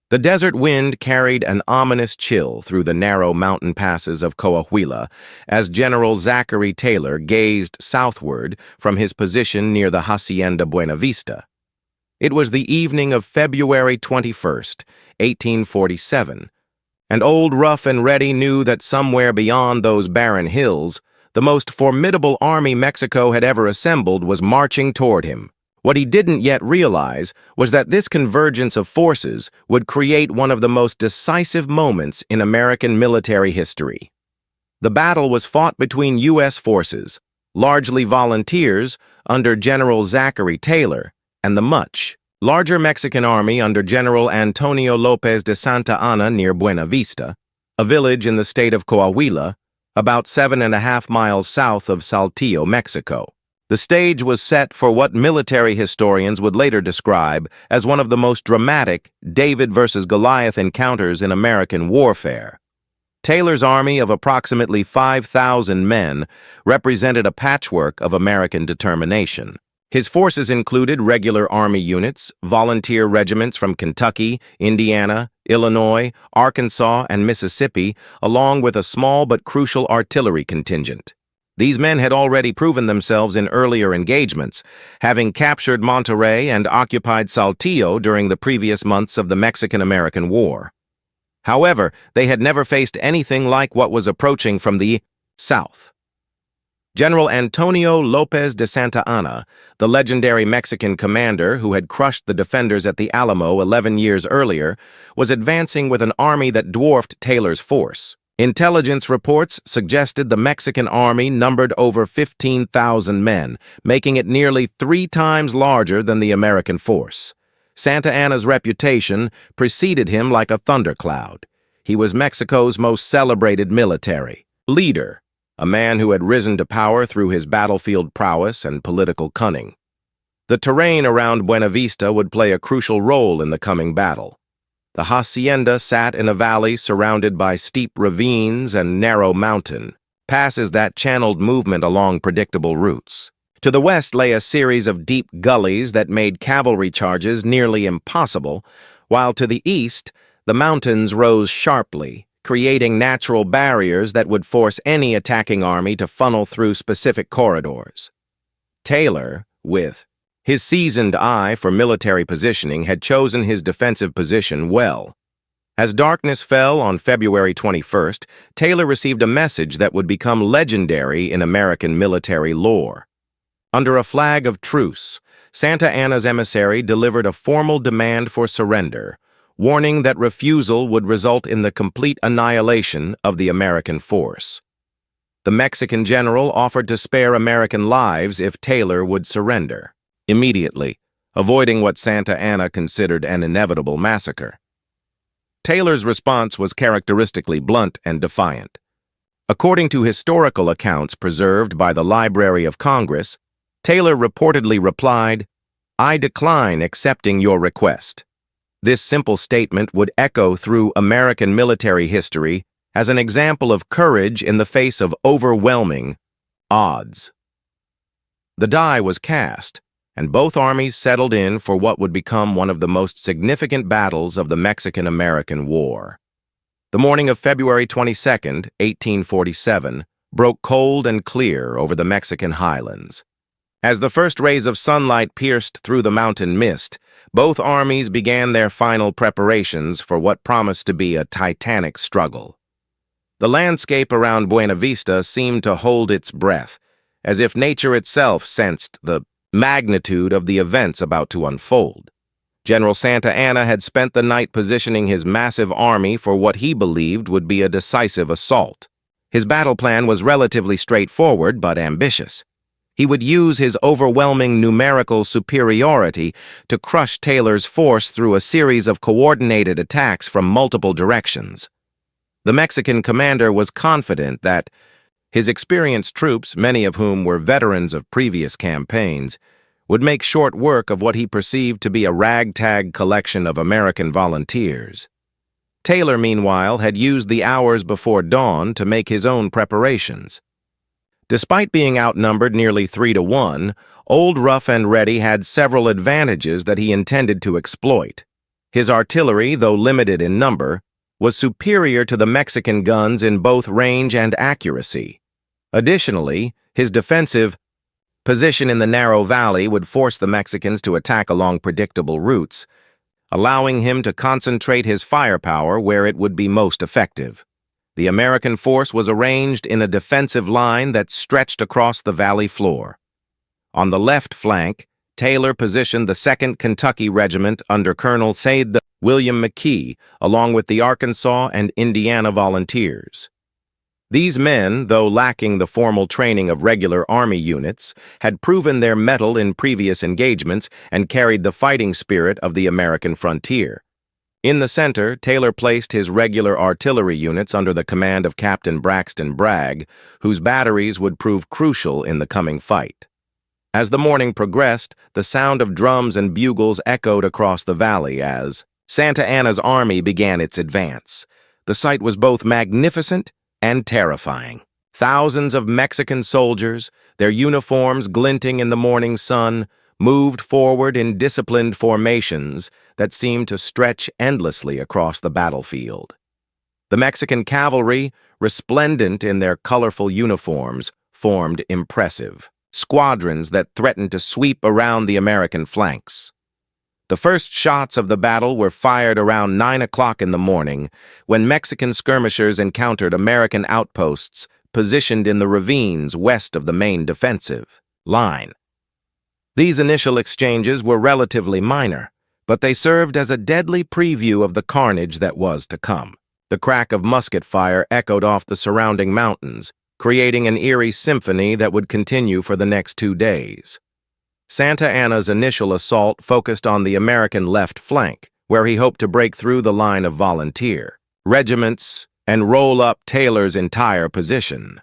The desert wind carried an ominous chill through the narrow mountain passes of Coahuila as General Zachary Taylor gazed southward from his position near the Hacienda Buena Vista. It was the evening of February 21st, 1847, and old Rough and Ready knew that somewhere beyond those barren hills, the most formidable army Mexico had ever assembled was marching toward him. What he didn't yet realize was that this convergence of forces would create one of the most decisive moments in American military history. The battle was fought between U.S. forces, largely volunteers under General Zachary Taylor, and the much larger Mexican army under General Antonio Lopez de Santa Anna near Buena Vista, a village in the state of Coahuila, about 7.5 miles south of Saltillo, Mexico. The stage was set for what military historians would later describe as one of the most dramatic David versus Goliath encounters in American warfare. Taylor's army of approximately 5,000 men represented a patchwork of American determination. His forces included regular Army units, volunteer regiments from Kentucky, Indiana, Illinois, Arkansas, and Mississippi, along with a small but crucial artillery contingent. These men had already proven themselves in earlier engagements, having captured Monterrey and occupied Saltillo during the previous months of the Mexican-American War. However, they had never faced anything like what was approaching from the south. General Antonio Lopez de Santa Anna, the legendary Mexican commander who had crushed the defenders at the Alamo 11 years earlier, was advancing with an army that dwarfed Taylor's force. Intelligence reports suggested the Mexican army numbered over 15,000 men, making it nearly 3 times larger than the American force. Santa Anna's reputation preceded him like a thundercloud. He was Mexico's most celebrated military leader, a man who had risen to power through his battlefield prowess and political cunning. The terrain around Buena Vista would play a crucial role in the coming battle. The hacienda sat in a valley surrounded by steep ravines and narrow mountain passes that channeled movement along predictable routes. To the west lay a series of deep gullies that made cavalry charges nearly impossible, while to the east, the mountains rose sharply, creating natural barriers that would force any attacking army to funnel through specific corridors. Taylor, with his seasoned eye for military positioning, had chosen his defensive position well. As darkness fell on February 21st, Taylor received a message that would become legendary in American military lore. Under a flag of truce, Santa Anna's emissary delivered a formal demand for surrender, warning that refusal would result in the complete annihilation of the American force. The Mexican general offered to spare American lives if Taylor would surrender immediately, avoiding what Santa Anna considered an inevitable massacre. Taylor's response was characteristically blunt and defiant. According to historical accounts preserved by the Library of Congress, Taylor reportedly replied, "I decline accepting your request." This simple statement would echo through American military history as an example of courage in the face of overwhelming odds. The die was cast, and both armies settled in for what would become one of the most significant battles of the Mexican-American War. The morning of February 22, 1847, broke cold and clear over the Mexican highlands. As the first rays of sunlight pierced through the mountain mist, both armies began their final preparations for what promised to be a titanic struggle. The landscape around Buena Vista seemed to hold its breath, as if nature itself sensed the magnitude of the events about to unfold. General Santa Anna had spent the night positioning his massive army for what he believed would be a decisive assault. His battle plan was relatively straightforward but ambitious. He would use his overwhelming numerical superiority to crush Taylor's force through a series of coordinated attacks from multiple directions. The Mexican commander was confident that his experienced troops, many of whom were veterans of previous campaigns, would make short work of what he perceived to be a ragtag collection of American volunteers. Taylor, meanwhile, had used the hours before dawn to make his own preparations. Despite being outnumbered nearly 3-1, Old Rough and Ready had several advantages that he intended to exploit. His artillery, though limited in number, was superior to the Mexican guns in both range and accuracy. Additionally, his defensive position in the narrow valley would force the Mexicans to attack along predictable routes, allowing him to concentrate his firepower where it would be most effective. The American force was arranged in a defensive line that stretched across the valley floor. On the left flank, Taylor positioned the 2nd Kentucky Regiment under Colonel Said William McKee, along with the Arkansas and Indiana Volunteers. These men, though lacking the formal training of regular Army units, had proven their mettle in previous engagements and carried the fighting spirit of the American frontier. In the center, Taylor placed his regular artillery units under the command of Captain Braxton Bragg, whose batteries would prove crucial in the coming fight. As the morning progressed, the sound of drums and bugles echoed across the valley as Santa Anna's army began its advance. The sight was both magnificent and terrifying. Thousands of Mexican soldiers, their uniforms glinting in the morning sun, moved forward in disciplined formations that seemed to stretch endlessly across the battlefield. The Mexican cavalry, resplendent in their colorful uniforms, formed impressive squadrons that threatened to sweep around the American flanks. The first shots of the battle were fired around 9 o'clock in the morning, when Mexican skirmishers encountered American outposts positioned in the ravines west of the main defensive line. These initial exchanges were relatively minor, but they served as a deadly preview of the carnage that was to come. The crack of musket fire echoed off the surrounding mountains, creating an eerie symphony that would continue for the next 2 days. Santa Anna's initial assault focused on the American left flank, where he hoped to break through the line of volunteer regiments and roll up Taylor's entire position.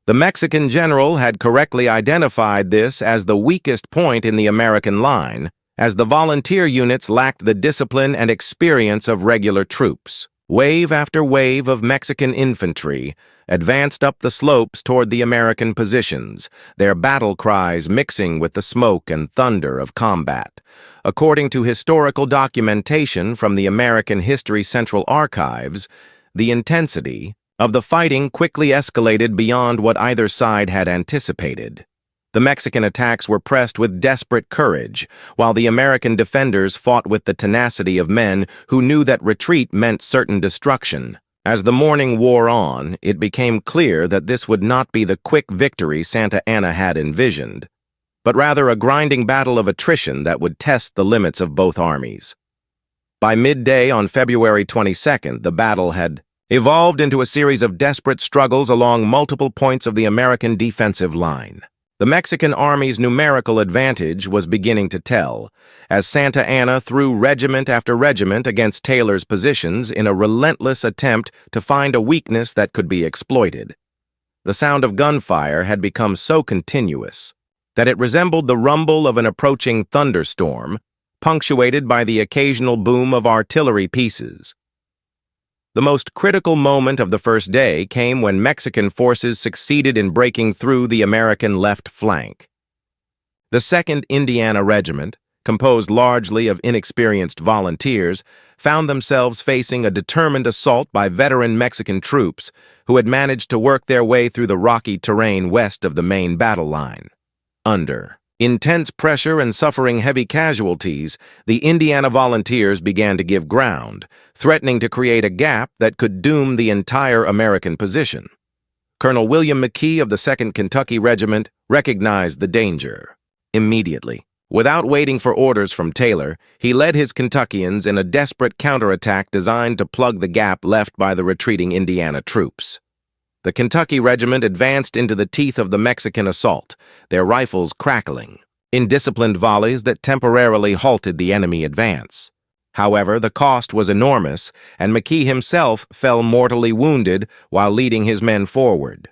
The Mexican general had correctly identified this as the weakest point in the American line, as the volunteer units lacked the discipline and experience of regular troops. Wave after wave of Mexican infantry advanced up the slopes toward the American positions, their battle cries mixing with the smoke and thunder of combat. According to historical documentation from the American History Central Archives, the intensity of the fighting quickly escalated beyond what either side had anticipated. The Mexican attacks were pressed with desperate courage, while the American defenders fought with the tenacity of men who knew that retreat meant certain destruction. As the morning wore on, it became clear that this would not be the quick victory Santa Anna had envisioned, but rather a grinding battle of attrition that would test the limits of both armies. By midday on February 22nd, the battle had evolved into a series of desperate struggles along multiple points of the American defensive line. The Mexican army's numerical advantage was beginning to tell, as Santa Anna threw regiment after regiment against Taylor's positions in a relentless attempt to find a weakness that could be exploited. The sound of gunfire had become so continuous that it resembled the rumble of an approaching thunderstorm, punctuated by the occasional boom of artillery pieces. The most critical moment of the first day came when Mexican forces succeeded in breaking through the American left flank. The 2nd Indiana Regiment, composed largely of inexperienced volunteers, found themselves facing a determined assault by veteran Mexican troops who had managed to work their way through the rocky terrain west of the main battle line. Under intense pressure and suffering heavy casualties, the Indiana Volunteers began to give ground, threatening to create a gap that could doom the entire American position. Colonel William McKee of the 2nd Kentucky Regiment recognized the danger immediately. Without waiting for orders from Taylor, he led his Kentuckians in a desperate counterattack designed to plug the gap left by the retreating Indiana troops. The Kentucky Regiment advanced into the teeth of the Mexican assault, their rifles crackling, in disciplined volleys that temporarily halted the enemy advance. However, the cost was enormous, and McKee himself fell mortally wounded while leading his men forward.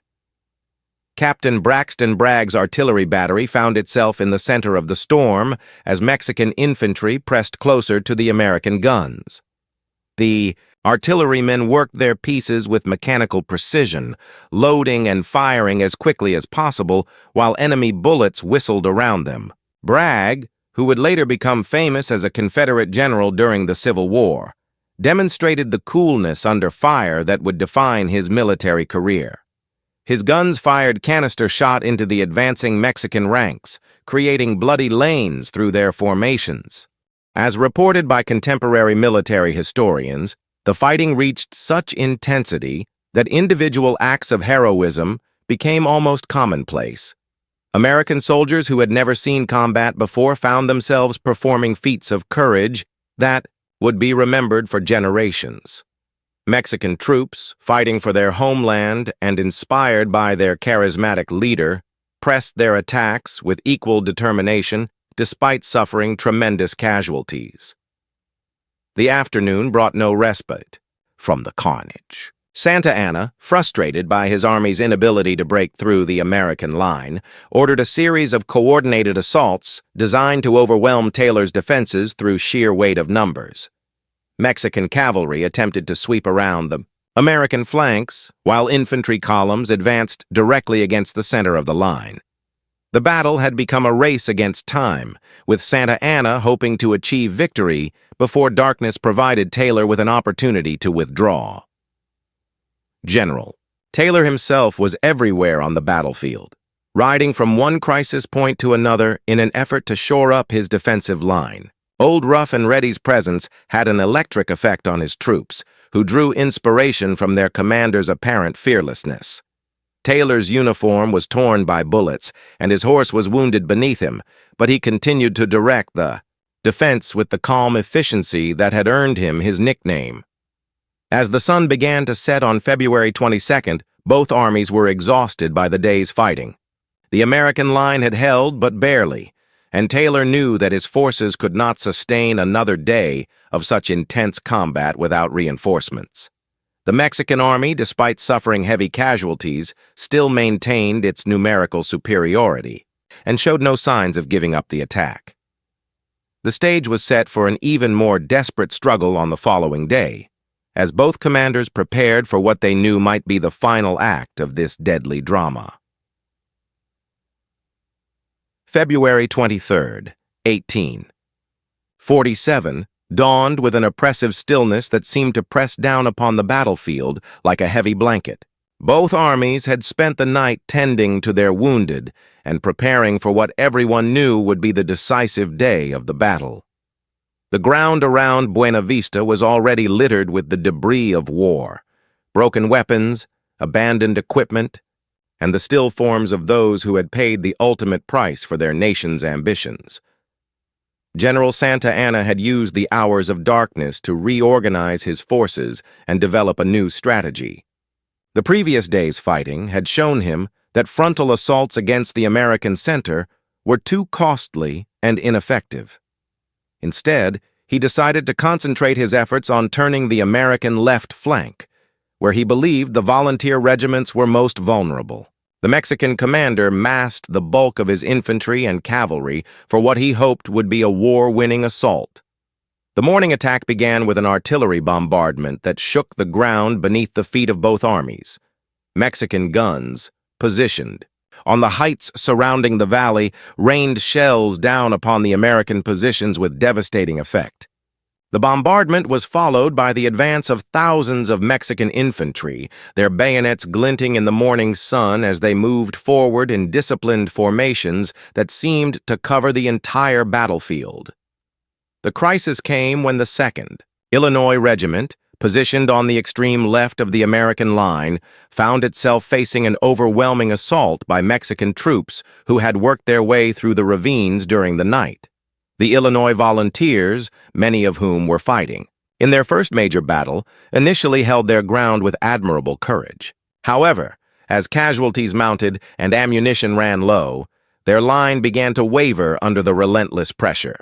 Captain Braxton Bragg's artillery battery found itself in the center of the storm as Mexican infantry pressed closer to the American guns. The artillerymen worked their pieces with mechanical precision, loading and firing as quickly as possible while enemy bullets whistled around them. Bragg, who would later become famous as a Confederate general during the Civil War, demonstrated the coolness under fire that would define his military career. His guns fired canister shot into the advancing Mexican ranks, creating bloody lanes through their formations. As reported by contemporary military historians, the fighting reached such intensity that individual acts of heroism became almost commonplace. American soldiers who had never seen combat before found themselves performing feats of courage that would be remembered for generations. Mexican troops, fighting for their homeland and inspired by their charismatic leader, pressed their attacks with equal determination despite suffering tremendous casualties. The afternoon brought no respite from the carnage. Santa Anna, frustrated by his army's inability to break through the American line, ordered a series of coordinated assaults designed to overwhelm Taylor's defenses through sheer weight of numbers. Mexican cavalry attempted to sweep around the American flanks, while infantry columns advanced directly against the center of the line. The battle had become a race against time, with Santa Anna hoping to achieve victory before darkness provided Taylor with an opportunity to withdraw. General Taylor himself was everywhere on the battlefield, riding from one crisis point to another in an effort to shore up his defensive line. Old Rough and Ready's presence had an electric effect on his troops, who drew inspiration from their commander's apparent fearlessness. Taylor's uniform was torn by bullets, and his horse was wounded beneath him, but he continued to direct the defense with the calm efficiency that had earned him his nickname. As the sun began to set on February 22nd, both armies were exhausted by the day's fighting. The American line had held but barely, and Taylor knew that his forces could not sustain another day of such intense combat without reinforcements. The Mexican army, despite suffering heavy casualties, still maintained its numerical superiority and showed no signs of giving up the attack. The stage was set for an even more desperate struggle on the following day, as both commanders prepared for what they knew might be the final act of this deadly drama. February 23rd, 1847, dawned with an oppressive stillness that seemed to press down upon the battlefield like a heavy blanket. Both armies had spent the night tending to their wounded and preparing for what everyone knew would be the decisive day of the battle. The ground around Buena Vista was already littered with the debris of war, broken weapons, abandoned equipment, and the still forms of those who had paid the ultimate price for their nation's ambitions. General Santa Anna had used the hours of darkness to reorganize his forces and develop a new strategy. The previous day's fighting had shown him that frontal assaults against the American center were too costly and ineffective. Instead, he decided to concentrate his efforts on turning the American left flank, where he believed the volunteer regiments were most vulnerable. The Mexican commander massed the bulk of his infantry and cavalry for what he hoped would be a war-winning assault. The morning attack began with an artillery bombardment that shook the ground beneath the feet of both armies. Mexican guns, positioned on the heights surrounding the valley, rained shells down upon the American positions with devastating effect. The bombardment was followed by the advance of thousands of Mexican infantry, their bayonets glinting in the morning sun as they moved forward in disciplined formations that seemed to cover the entire battlefield. The crisis came when the 2nd Illinois Regiment, positioned on the extreme left of the American line, found itself facing an overwhelming assault by Mexican troops who had worked their way through the ravines during the night. The Illinois Volunteers, many of whom were fighting in their first major battle, initially held their ground with admirable courage. However, as casualties mounted and ammunition ran low, their line began to waver under the relentless pressure.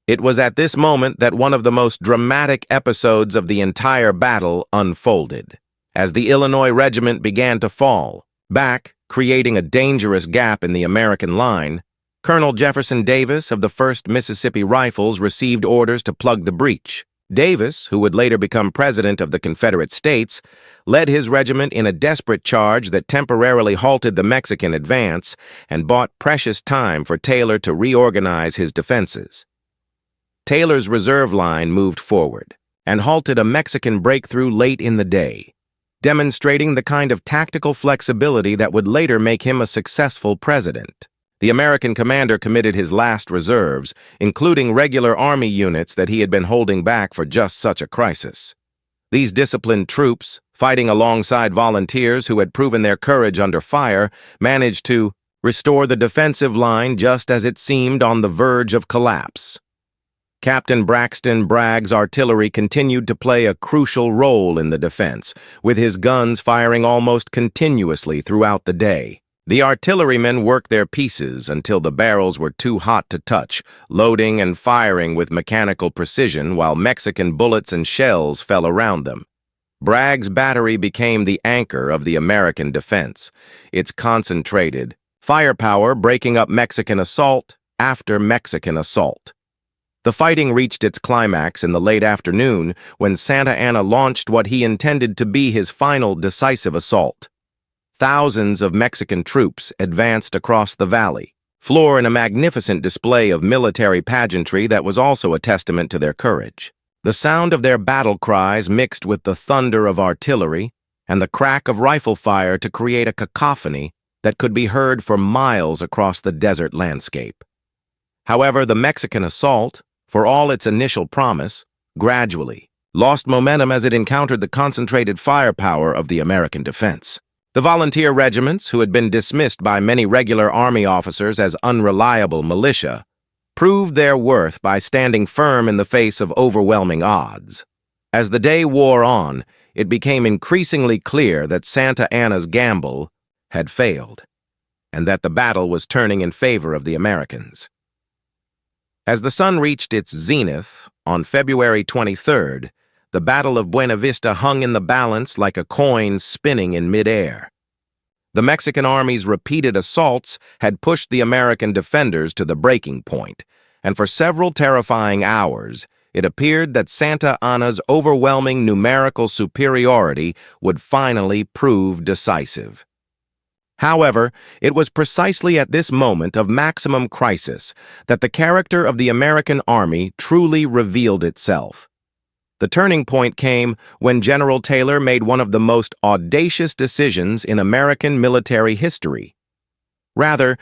It was at this moment that one of the most dramatic episodes of the entire battle unfolded. As the Illinois Regiment began to fall back, creating a dangerous gap in the American line, Colonel Jefferson Davis of the 1st Mississippi Rifles received orders to plug the breach. Davis, who would later become president of the Confederate States, led his regiment in a desperate charge that temporarily halted the Mexican advance and bought precious time for Taylor to reorganize his defenses. Taylor's reserve line moved forward and halted a Mexican breakthrough late in the day, demonstrating the kind of tactical flexibility that would later make him a successful president. The American commander committed his last reserves, including regular army units that he had been holding back for just such a crisis. These disciplined troops, fighting alongside volunteers who had proven their courage under fire, managed to restore the defensive line just as it seemed on the verge of collapse. Captain Braxton Bragg's artillery continued to play a crucial role in the defense, with his guns firing almost continuously throughout the day. The artillerymen worked their pieces until the barrels were too hot to touch, loading and firing with mechanical precision while Mexican bullets and shells fell around them. Bragg's battery became the anchor of the American defense, its concentrated firepower breaking up Mexican assault after Mexican assault. The fighting reached its climax in the late afternoon when Santa Anna launched what he intended to be his final decisive assault. Thousands of Mexican troops advanced across the valley, floor in a magnificent display of military pageantry that was also a testament to their courage. The sound of their battle cries mixed with the thunder of artillery and the crack of rifle fire to create a cacophony that could be heard for miles across the desert landscape. However, the Mexican assault, for all its initial promise, gradually lost momentum as it encountered the concentrated firepower of the American defense. The volunteer regiments, who had been dismissed by many regular army officers as unreliable militia, proved their worth by standing firm in the face of overwhelming odds. As the day wore on, it became increasingly clear that Santa Anna's gamble had failed, and that the battle was turning in favor of the Americans. As the sun reached its zenith on February 23rd, the Battle of Buena Vista hung in the balance like a coin spinning in midair. The Mexican army's repeated assaults had pushed the American defenders to the breaking point, and for several terrifying hours, it appeared that Santa Anna's overwhelming numerical superiority would finally prove decisive. However, it was precisely at this moment of maximum crisis that the character of the American army truly revealed itself. The turning point came when General Taylor made one of the most audacious decisions in American military history. Rather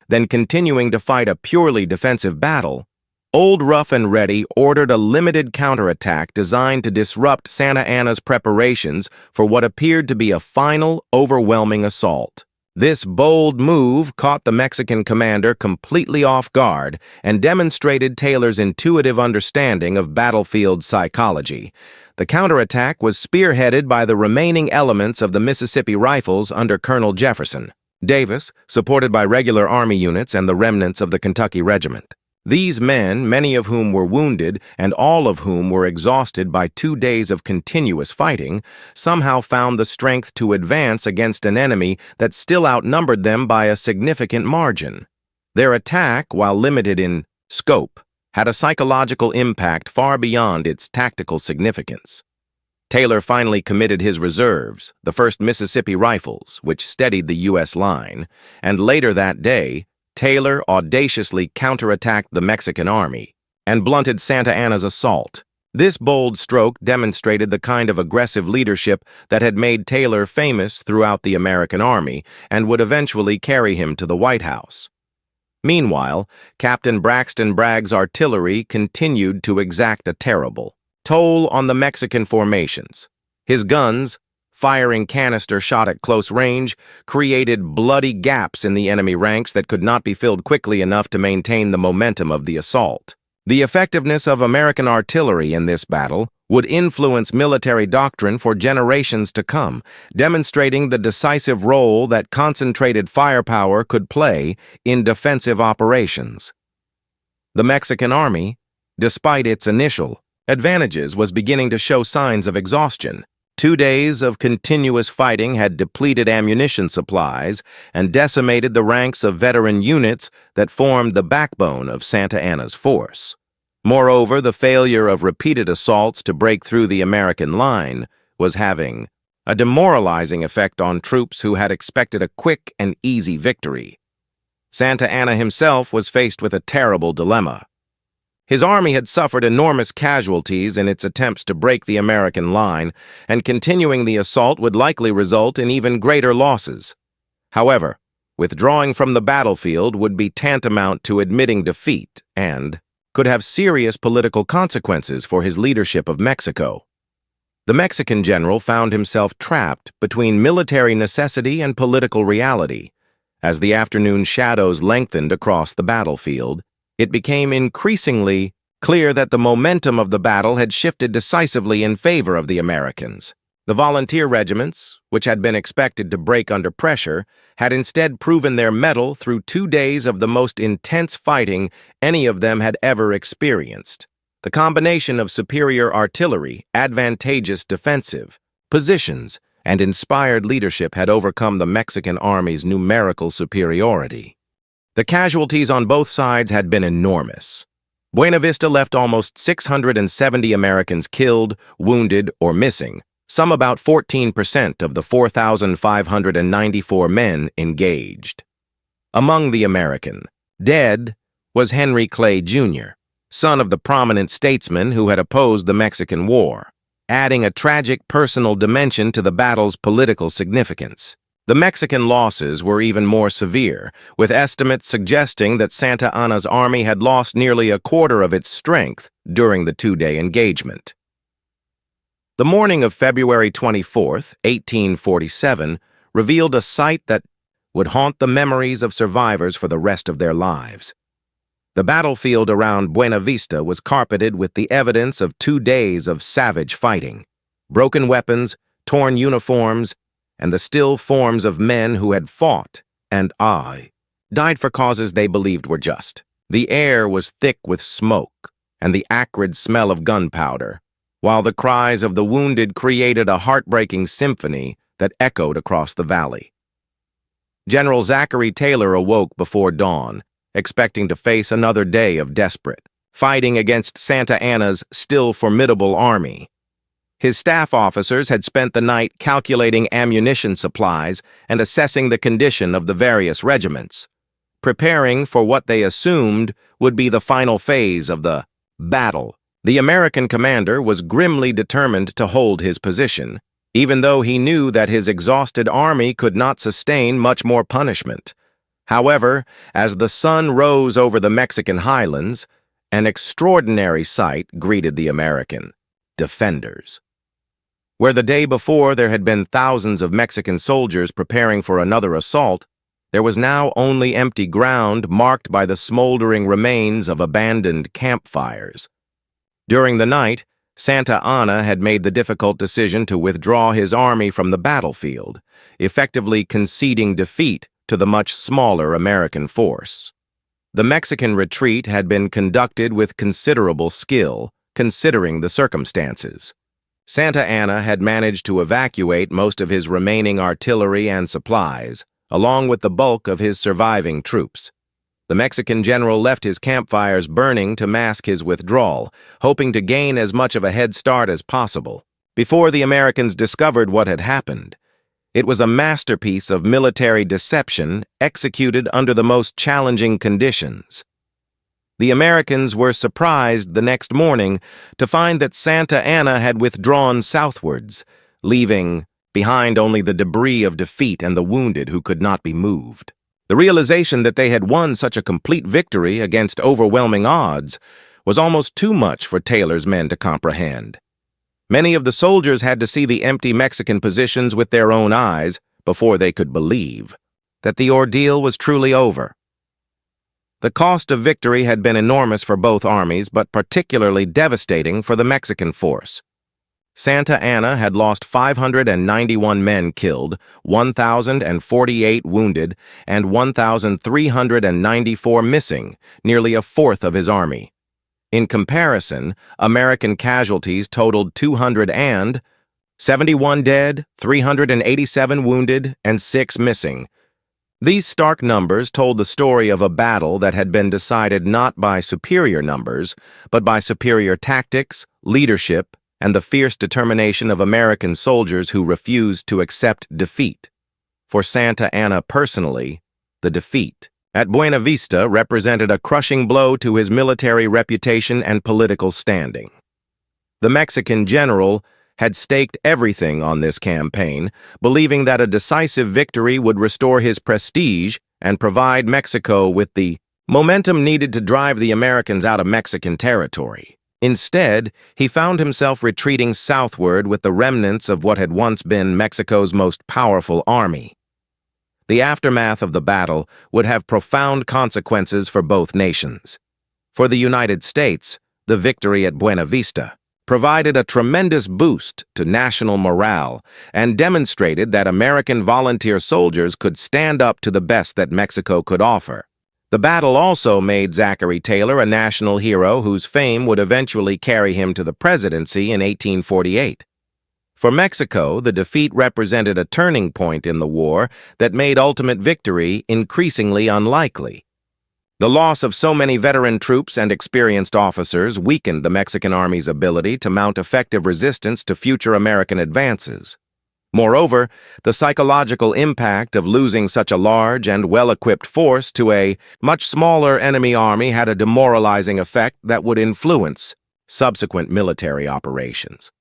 than continuing to fight a purely defensive battle, Old Rough and Ready ordered a limited counterattack designed to disrupt Santa Anna's preparations for what appeared to be a final, overwhelming assault. This bold move caught the Mexican commander completely off guard and demonstrated Taylor's intuitive understanding of battlefield psychology. The counterattack was spearheaded by the remaining elements of the Mississippi Rifles under Colonel Jefferson. Davis, supported by regular army units and the remnants of the Kentucky Regiment. These men, many of whom were wounded and all of whom were exhausted by 2 days of continuous fighting, somehow found the strength to advance against an enemy that still outnumbered them by a significant margin. Their attack, while limited in scope, had a psychological impact far beyond its tactical significance. Taylor finally committed his reserves, the 1st Mississippi Rifles, which steadied the U.S. line, and later that day, Taylor audaciously counterattacked the Mexican army and blunted Santa Anna's assault. This bold stroke demonstrated the kind of aggressive leadership that had made Taylor famous throughout the American army and would eventually carry him to the White House. Meanwhile, Captain Braxton Bragg's artillery continued to exact a terrible toll on the Mexican formations. His guns, firing canister shot at close range, created bloody gaps in the enemy ranks that could not be filled quickly enough to maintain the momentum of the assault. The effectiveness of American artillery in this battle would influence military doctrine for generations to come, demonstrating the decisive role that concentrated firepower could play in defensive operations. The Mexican army, despite its initial advantages, was beginning to show signs of exhaustion. 2 days of continuous fighting had depleted ammunition supplies and decimated the ranks of veteran units that formed the backbone of Santa Anna's force. Moreover, the failure of repeated assaults to break through the American line was having a demoralizing effect on troops who had expected a quick and easy victory. Santa Anna himself was faced with a terrible dilemma. His army had suffered enormous casualties in its attempts to break the American line, and continuing the assault would likely result in even greater losses. However, withdrawing from the battlefield would be tantamount to admitting defeat and could have serious political consequences for his leadership of Mexico. The Mexican general found himself trapped between military necessity and political reality. As the afternoon shadows lengthened across the battlefield, it became increasingly clear that the momentum of the battle had shifted decisively in favor of the Americans. The volunteer regiments, which had been expected to break under pressure, had instead proven their mettle through 2 days of the most intense fighting any of them had ever experienced. The combination of superior artillery, advantageous defensive positions, and inspired leadership had overcome the Mexican army's numerical superiority. The casualties on both sides had been enormous. Buena Vista left almost 670 Americans killed, wounded, or missing, some about 14% of the 4,594 men engaged. Among the American dead was Henry Clay, Jr., son of the prominent statesman who had opposed the Mexican War, adding a tragic personal dimension to the battle's political significance. The Mexican losses were even more severe, with estimates suggesting that Santa Anna's army had lost nearly a quarter of its strength during the 2-day engagement. The morning of February 24, 1847, revealed a sight that would haunt the memories of survivors for the rest of their lives. The battlefield around Buena Vista was carpeted with the evidence of 2 days of savage fighting, broken weapons, torn uniforms, and the still forms of men who had fought and died for causes they believed were just. The air was thick with smoke and the acrid smell of gunpowder, while the cries of the wounded created a heartbreaking symphony that echoed across the valley. General Zachary Taylor awoke before dawn, expecting to face another day of desperate fighting against Santa Anna's still formidable army. His staff officers had spent the night calculating ammunition supplies and assessing the condition of the various regiments, preparing for what they assumed would be the final phase of the battle. The American commander was grimly determined to hold his position, even though he knew that his exhausted army could not sustain much more punishment. However, as the sun rose over the Mexican highlands, an extraordinary sight greeted the American defenders. Where the day before there had been thousands of Mexican soldiers preparing for another assault, there was now only empty ground marked by the smoldering remains of abandoned campfires. During the night, Santa Anna had made the difficult decision to withdraw his army from the battlefield, effectively conceding defeat to the much smaller American force. The Mexican retreat had been conducted with considerable skill, considering the circumstances. Santa Anna had managed to evacuate most of his remaining artillery and supplies, along with the bulk of his surviving troops. The Mexican general left his campfires burning to mask his withdrawal, hoping to gain as much of a head start as possible. Before the Americans discovered what had happened, it was a masterpiece of military deception executed under the most challenging conditions. The Americans were surprised the next morning to find that Santa Anna had withdrawn southwards, leaving behind only the debris of defeat and the wounded who could not be moved. The realization that they had won such a complete victory against overwhelming odds was almost too much for Taylor's men to comprehend. Many of the soldiers had to see the empty Mexican positions with their own eyes before they could believe that the ordeal was truly over. The cost of victory had been enormous for both armies, but particularly devastating for the Mexican force. Santa Anna had lost 591 men killed, 1,048 wounded, and 1,394 missing, nearly a fourth of his army. In comparison, American casualties totaled 271 dead, 387 wounded, and 6 missing. These stark numbers told the story of a battle that had been decided not by superior numbers, but by superior tactics, leadership, and the fierce determination of American soldiers who refused to accept defeat. For Santa Anna personally, the defeat at Buena Vista represented a crushing blow to his military reputation and political standing. The Mexican general had staked everything on this campaign, believing that a decisive victory would restore his prestige and provide Mexico with the momentum needed to drive the Americans out of Mexican territory. Instead, he found himself retreating southward with the remnants of what had once been Mexico's most powerful army. The aftermath of the battle would have profound consequences for both nations. For the United States, the victory at Buena Vista provided a tremendous boost to national morale and demonstrated that American volunteer soldiers could stand up to the best that Mexico could offer. The battle also made Zachary Taylor a national hero whose fame would eventually carry him to the presidency in 1848. For Mexico, the defeat represented a turning point in the war that made ultimate victory increasingly unlikely. The loss of so many veteran troops and experienced officers weakened the Mexican army's ability to mount effective resistance to future American advances. Moreover, the psychological impact of losing such a large and well-equipped force to a much smaller enemy army had a demoralizing effect that would influence subsequent military operations.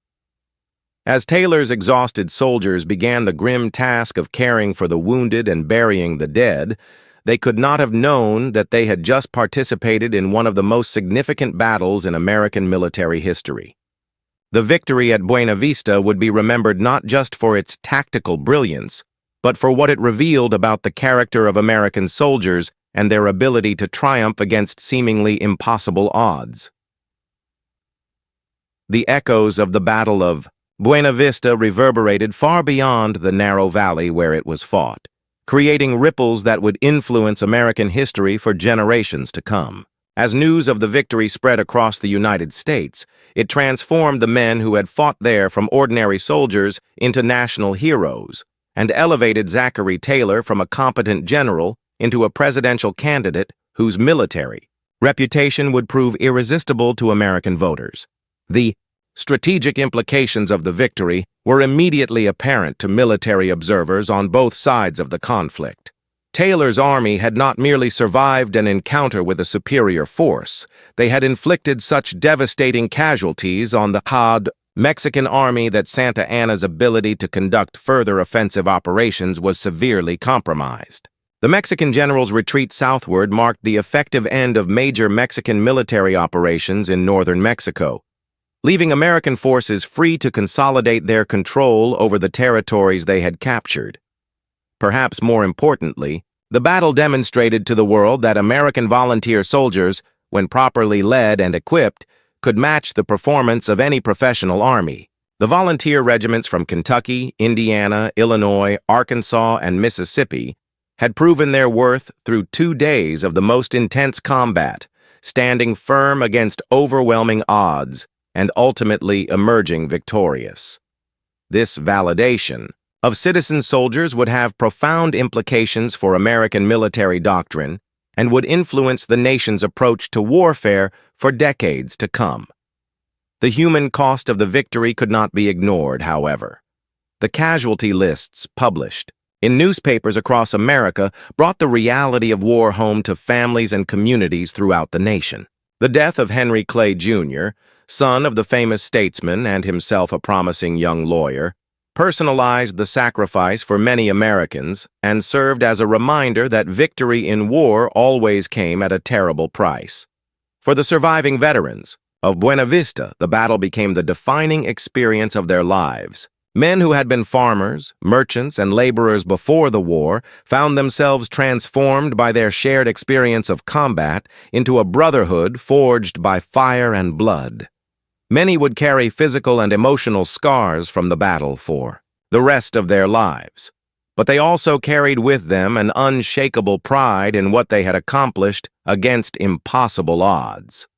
As Taylor's exhausted soldiers began the grim task of caring for the wounded and burying the dead, they could not have known that they had just participated in one of the most significant battles in American military history. The victory at Buena Vista would be remembered not just for its tactical brilliance, but for what it revealed about the character of American soldiers and their ability to triumph against seemingly impossible odds. The echoes of the Battle of Buena Vista reverberated far beyond the narrow valley where it was fought, creating ripples that would influence American history for generations to come. As news of the victory spread across the United States, it transformed the men who had fought there from ordinary soldiers into national heroes, and elevated Zachary Taylor from a competent general into a presidential candidate whose military reputation would prove irresistible to American voters. The strategic implications of the victory were immediately apparent to military observers on both sides of the conflict. Taylor's army had not merely survived an encounter with a superior force, they had inflicted such devastating casualties on the Mexican army that Santa Anna's ability to conduct further offensive operations was severely compromised. The Mexican general's retreat southward marked the effective end of major Mexican military operations in northern Mexico, leaving American forces free to consolidate their control over the territories they had captured. Perhaps more importantly, the battle demonstrated to the world that American volunteer soldiers, when properly led and equipped, could match the performance of any professional army. The volunteer regiments from Kentucky, Indiana, Illinois, Arkansas, and Mississippi had proven their worth through 2 days of the most intense combat, standing firm against overwhelming odds and ultimately emerging victorious. This validation of citizen soldiers would have profound implications for American military doctrine and would influence the nation's approach to warfare for decades to come. The human cost of the victory could not be ignored, however. The casualty lists published in newspapers across America brought the reality of war home to families and communities throughout the nation. The death of Henry Clay, Jr., son of the famous statesman and himself a promising young lawyer, personalized the sacrifice for many Americans and served as a reminder that victory in war always came at a terrible price. For the surviving veterans of Buena Vista, the battle became the defining experience of their lives. Men who had been farmers, merchants, and laborers before the war found themselves transformed by their shared experience of combat into a brotherhood forged by fire and blood. Many would carry physical and emotional scars from the battle for the rest of their lives, but they also carried with them an unshakable pride in what they had accomplished against impossible odds.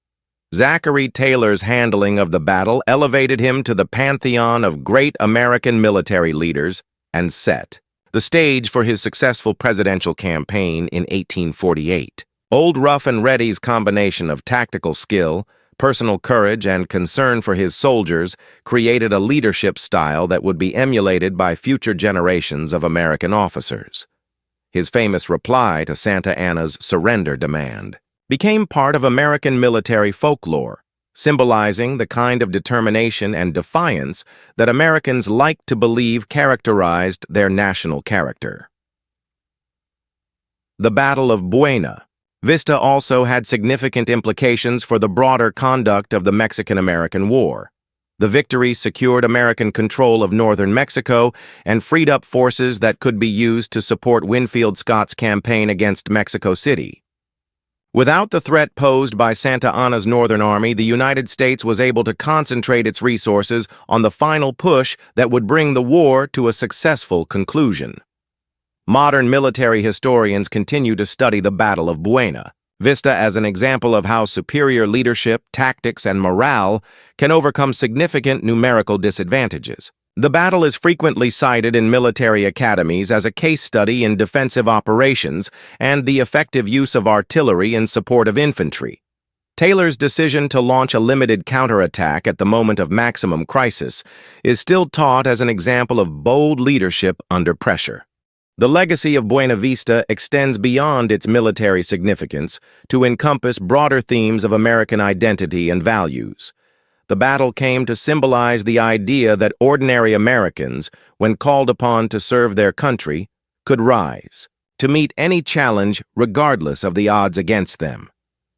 Zachary Taylor's handling of the battle elevated him to the pantheon of great American military leaders and set the stage for his successful presidential campaign in 1848. Old Rough and Ready's combination of tactical skill, personal courage, and concern for his soldiers created a leadership style that would be emulated by future generations of American officers. His famous reply to Santa Anna's surrender demand became part of American military folklore, symbolizing the kind of determination and defiance that Americans liked to believe characterized their national character. The Battle of Buena Vista also had significant implications for the broader conduct of the Mexican-American War. The victory secured American control of northern Mexico and freed up forces that could be used to support Winfield Scott's campaign against Mexico City. Without the threat posed by Santa Anna's Northern Army, the United States was able to concentrate its resources on the final push that would bring the war to a successful conclusion. Modern military historians continue to study the Battle of Buena Vista as an example of how superior leadership, tactics, and morale can overcome significant numerical disadvantages. The battle is frequently cited in military academies as a case study in defensive operations and the effective use of artillery in support of infantry. Taylor's decision to launch a limited counterattack at the moment of maximum crisis is still taught as an example of bold leadership under pressure. The legacy of Buena Vista extends beyond its military significance to encompass broader themes of American identity and values. The battle came to symbolize the idea that ordinary Americans, when called upon to serve their country, could rise to meet any challenge regardless of the odds against them.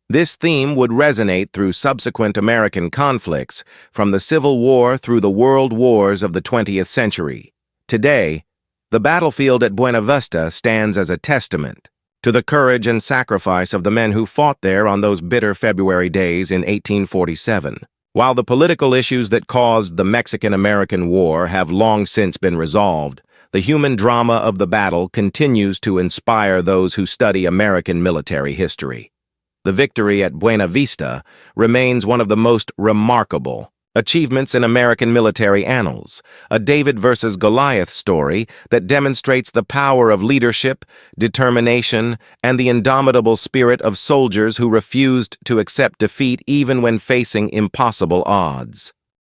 This theme would resonate through subsequent American conflicts, from the Civil War through the world wars of the 20th century. Today, the battlefield at Buena Vista stands as a testament to the courage and sacrifice of the men who fought there on those bitter February days in 1847. While the political issues that caused the Mexican-American War have long since been resolved, the human drama of the battle continues to inspire those who study American military history. The victory at Buena Vista remains one of the most remarkable achievements in American military annals, a David versus Goliath story that demonstrates the power of leadership, determination, and the indomitable spirit of soldiers who refused to accept defeat even when facing impossible odds.